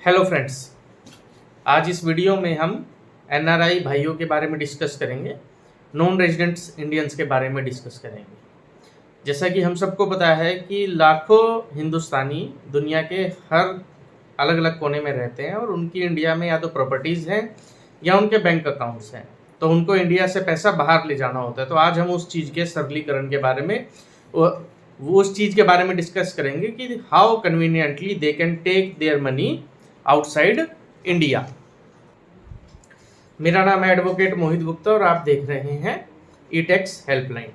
Hello friends, आज इस video में हम एनआरआई भाइयों के बारे में डिस्कस करेंगे, नॉन रेजिडेंट्स इंडियंस के बारे में डिस्कस करेंगे। जैसा कि हम सबको पता है कि लाखों हिंदुस्तानी दुनिया के हर अलग अलग कोने में रहते हैं और उनकी इंडिया में या तो प्रॉपर्टीज़ हैं या उनके बैंक अकाउंट्स हैं, तो उनको इंडिया से पैसा बाहर ले जाना होता है। तो आज हम उस चीज़ के सरलीकरण के बारे में वो उस चीज़ के बारे में डिस्कस करेंगे कि how conveniently they can take their money outside India. मेरा नाम है एडवोकेट मोहित गुप्ता और आप देख रहे हैं ई टैक्स हेल्पलाइन।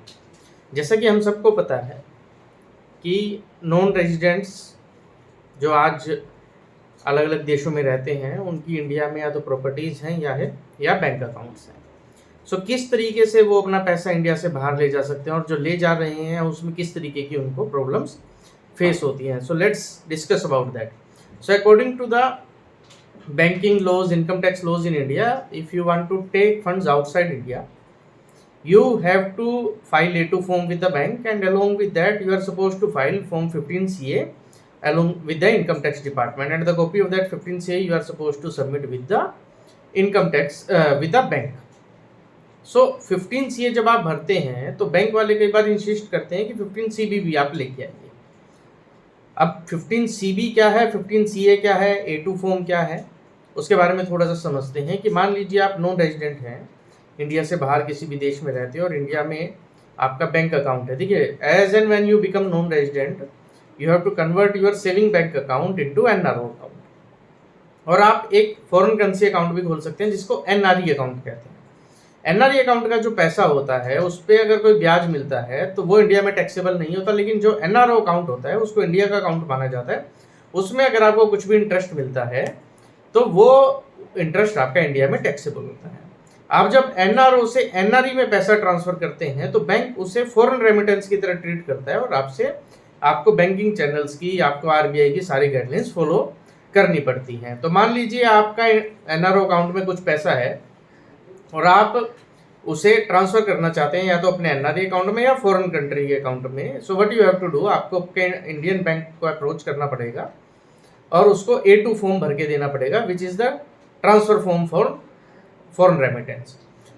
जैसा कि हम सबको पता है कि नॉन रेजिडेंट्स जो आज अलग अलग देशों में रहते हैं उनकी इंडिया में या तो प्रॉपर्टीज़ हैं या बैंक अकाउंट्स हैं। सो किस तरीके से वो अपना पैसा इंडिया से बाहर ले जा सकते हैं और जो ले जा रहे हैं उसमें किस तरीके की उनको प्रॉब्लम्स फेस होती हैं। So let's discuss about that. So according to the banking laws, income tax laws in India, if you want to take funds outside India, you have to file A2 form with the bank, and along with that you are supposed to file form 15CA along with the income tax department, and the copy of that 15CA you are supposed to submit with the income tax with the bank. So 15CA जब आप भरते हैं तो bank वाले कई बार insist करते हैं कि 15CB भी आप लेके आइए। अब 15CB क्या है, 15CA क्या है, A2 फॉर्म क्या है, उसके बारे में थोड़ा सा समझते हैं। कि मान लीजिए आप नॉन रेजिडेंट हैं, इंडिया से बाहर किसी भी देश में रहते हैं और इंडिया में आपका बैंक अकाउंट है। देखिए, as and when you become non resident you have to convert your saving bank account into NRO account, और आप एक फॉरेन करेंसी अकाउंट भी खोल सकते हैं जिसको एनआरई अकाउंट कहते हैं। एनआरई अकाउंट का जो पैसा होता है उस पर अगर कोई ब्याज मिलता है तो वो इंडिया में टैक्सेबल नहीं होता, लेकिन जो एनआरओ अकाउंट होता है उसको इंडिया का अकाउंट माना जाता है। उसमें अगर आपको कुछ भी इंटरेस्ट मिलता है तो वो इंटरेस्ट आपका इंडिया में टैक्सेबल होता है। आप जब एनआरओ से एनआरई में पैसा ट्रांसफर करते हैं तो बैंक उसे फॉरेन रेमिटेंस की तरह ट्रीट करता है और आपको बैंकिंग चैनल्स की, आपको आरबीआई की सारी गाइडलाइंस फॉलो करनी पड़ती हैं। तो मान लीजिए आपका एनआरओ अकाउंट में कुछ पैसा है और आप उसे ट्रांसफ़र करना चाहते हैं या तो अपने एनआरई अकाउंट में या फॉरेन कंट्री के अकाउंट में। So what you have to do, आपको इंडियन बैंक को अप्रोच करना पड़ेगा और उसको A2 फॉर्म भर के देना पड़ेगा, which is the transfer form for foreign remittance.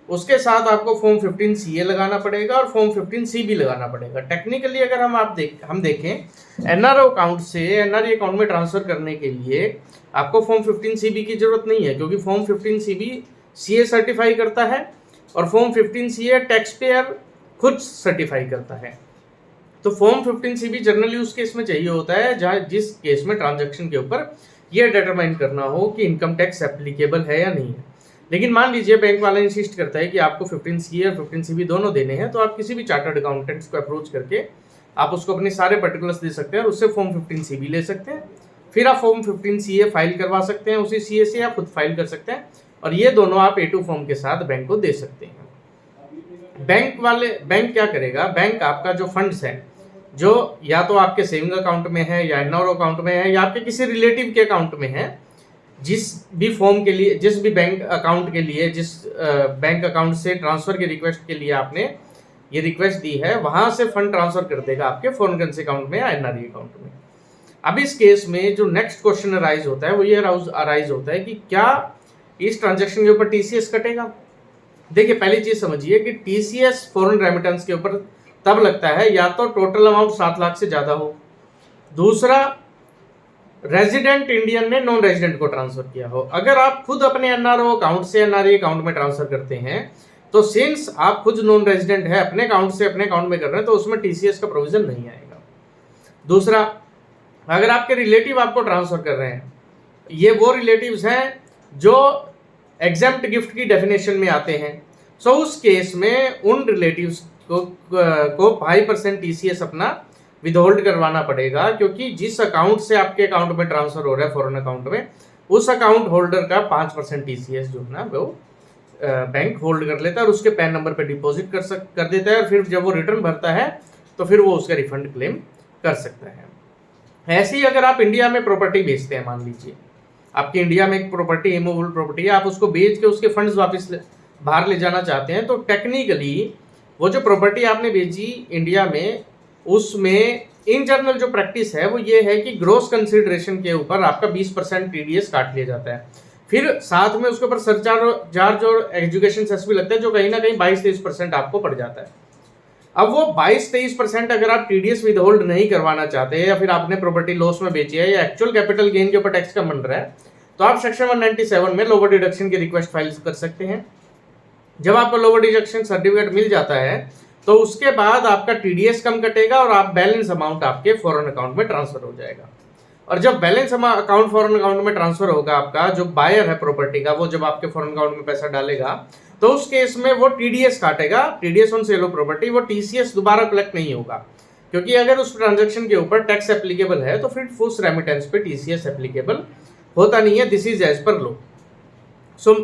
उसके साथ आपको फॉर्म 15CA लगाना पड़ेगा और फॉर्म 15CB लगाना पड़ेगा। टेक्निकली अगर हम देखें एनआरओ अकाउंट से एनआरई अकाउंट में ट्रांसफ़र करने के लिए आपको फॉर्म 15CB की ज़रूरत नहीं है, क्योंकि फॉर्म 15CB CA सर्टिफाई करता है और फॉर्म 15CA टैक्स पेयर खुद सर्टिफाई करता है। तो फॉर्म 15CB जनरली उस केस में चाहिए होता है जहाँ जिस केस में ट्रांजैक्शन के ऊपर ये डिटरमाइन करना हो कि इनकम टैक्स एप्लीकेबल है या नहीं है। लेकिन मान लीजिए बैंक वाला इंसिस्ट करता है कि आपको 15CA और 15CB दोनों देने हैं, तो आप किसी भी चार्टर्ड अकाउंटेंट्स को अप्रोच करके आप उसको अपने सारे पर्टिकुलर्स दे सकते हैं और उससे फॉर्म 15CB ले सकते हैं। फिर आप फॉर्म 15CA फाइल करवा सकते हैं उसी CA से, या खुद फाइल कर सकते हैं, और ये दोनों आप A2 फॉर्म के साथ बैंक को दे सकते हैं। बैंक क्या करेगा, बैंक आपका जो फंड्स हैं जो या तो आपके सेविंग अकाउंट में है या एनआरओ अकाउंट में है या आपके किसी रिलेटिव के अकाउंट में है, जिस भी फॉर्म के लिए, जिस भी बैंक अकाउंट के लिए, जिस बैंक अकाउंट से ट्रांसफ़र की रिक्वेस्ट के लिए आपने ये रिक्वेस्ट दी है, वहाँ से फंड ट्रांसफ़र कर देगा आपके फॉरेन करेंसी अकाउंट में या एनआरई अकाउंट में। अब इस केस में जो नेक्स्ट क्वेश्चन अराइज होता है वो ये अराइज होता है कि क्या इस ट्रांजैक्शन के ऊपर TCS कटेगा। देखिए, पहली चीज समझिए कि TCS फॉरेन रेमिटेंस के ऊपर तब लगता है या तो टोटल अमाउंट 7 लाख से ज्यादा हो, दूसरा रेजिडेंट इंडियन ने नॉन रेजिडेंट को ट्रांसफर किया हो। अगर आप खुद अपने एनआरओ अकाउंट से एनआरई अकाउंट में ट्रांसफर करते हैं तो सिंस आप खुद नॉन रेजिडेंट है, अपने अकाउंट से अपने अकाउंट में कर रहे हैं, तो उसमें TCS का प्रोविजन नहीं आएगा। दूसरा, अगर आपके रिलेटिव आपको ट्रांसफर कर रहे हैं, ये वो रिलेटिव्स हैं जो एग्जेम्प्ट गिफ्ट की डेफिनेशन में आते हैं, सो उस केस में उन रिलेटिव्स को 5% TCS अपना विदहोल्ड करवाना पड़ेगा, क्योंकि जिस अकाउंट से आपके अकाउंट में ट्रांसफर हो रहा है फॉरेन अकाउंट में, उस अकाउंट होल्डर का 5% TCS जो है ना वो बैंक होल्ड कर लेता है और उसके पैन नंबर पे डिपॉजिट कर देता है, और फिर जब वो रिटर्न भरता है तो फिर वो उसका रिफंड क्लेम कर सकता है। ऐसे ही अगर आप इंडिया में प्रॉपर्टी बेचते हैं, मान लीजिए आपकी इंडिया में एक प्रॉपर्टी, इमूवेबल प्रॉपर्टी है, आप उसको बेच के उसके फंड्स वापस बाहर ले जाना चाहते हैं, तो टेक्निकली वो जो प्रॉपर्टी आपने बेची इंडिया में उसमें इन जनरल जो प्रैक्टिस है वो ये है कि ग्रोस कंसिडरेशन के ऊपर आपका 20% टीडीएस काट लिया जाता है, फिर साथ में उसके ऊपर सरचार्ज और एजुकेशन सेस भी लगता है, जो कहीं ना कहीं 22-23% आपको पड़ जाता है। अब वो 22-23% अगर आप टीडीएस विदहोल्ड नहीं करवाना चाहते या फिर आपने प्रॉपर्टी लॉस में बेची है या एक्चुअल कैपिटल गेन के ऊपर टैक्स कम बन रहा है, तो आप सेक्शन 197 में लोअर डिडक्शन की रिक्वेस्ट फाइल कर सकते हैं। जब आपको लोअर डिडक्शन सर्टिफिकेट मिल जाता है तो उसके बाद आपका टीडीएस कम कटेगा और आप बैलेंस अमाउंट आपके फॉरेन अकाउंट में ट्रांसफर हो जाएगा। और जब बैलेंस अकाउंट फॉरेन अकाउंट में ट्रांसफर होगा, आपका जो बायर है प्रॉपर्टी का वो जब आपके फॉरेन अकाउंट में पैसा डालेगा तो उस केस में वो टीडीएस काटेगा, TDS on sale of property. वो टीसीएस दोबारा कलेक्ट नहीं होगा, क्योंकि अगर उस ट्रांजैक्शन के ऊपर टैक्स एप्लीकेबल है तो फिर फुस रेमिटेंस पे टीसीएस एप्लीकेबल होता नहीं है। This is as per law. So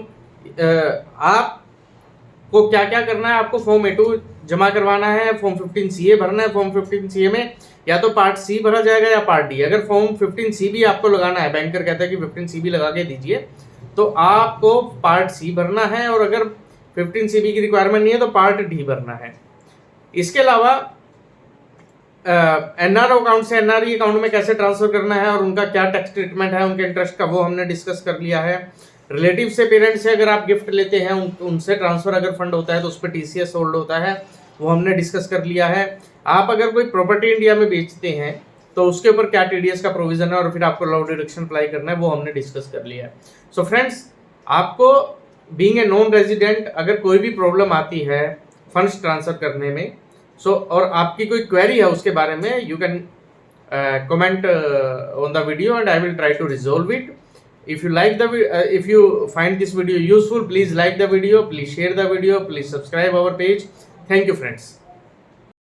आपको क्या क्या करना है, आपको फॉर्म A2 जमा करवाना है, फॉर्म 15CA भरना है। फॉर्म 15CA में या तो पार्ट सी भरा जाएगा या पार्ट डी। अगर फॉर्म 15C भी आपको लगाना है, बैंकर कहता है कि 15C भी लगा के दीजिए, तो आपको पार्ट सी भरना है, और अगर 15CB की रिक्वायरमेंट नहीं है तो पार्ट डी भरना है। इसके अलावा एनआरओ अकाउंट से एनआरई अकाउंट में कैसे ट्रांसफर करना है और उनका क्या टैक्स ट्रीटमेंट है, उनके इंटरेस्ट का, वो हमने डिस्कस कर लिया है। रिलेटिव से, पेरेंट्स से अगर आप गिफ्ट लेते हैं उनसे ट्रांसफर अगर फंड होता है तो उस पर टीसीएस होल्ड होता है, वो हमने डिस्कस कर लिया है। आप अगर कोई प्रॉपर्टी इंडिया में बेचते हैं तो उसके ऊपर क्या टीडीएस का प्रोविजन है और फिर आपको लॉ डिडक्शन अप्लाई करना है, वो हमने डिस्कस कर लिया है। सो फ्रेंड्स, आपको बीइंग ए नॉन रेजिडेंट अगर कोई भी प्रॉब्लम आती है फंड्स ट्रांसफर करने में, और आपकी कोई क्वेरी है उसके बारे में, you can comment on the video and I will try to resolve it. If you find this video useful, please like the video, please share the video, please subscribe our page. Thank you friends.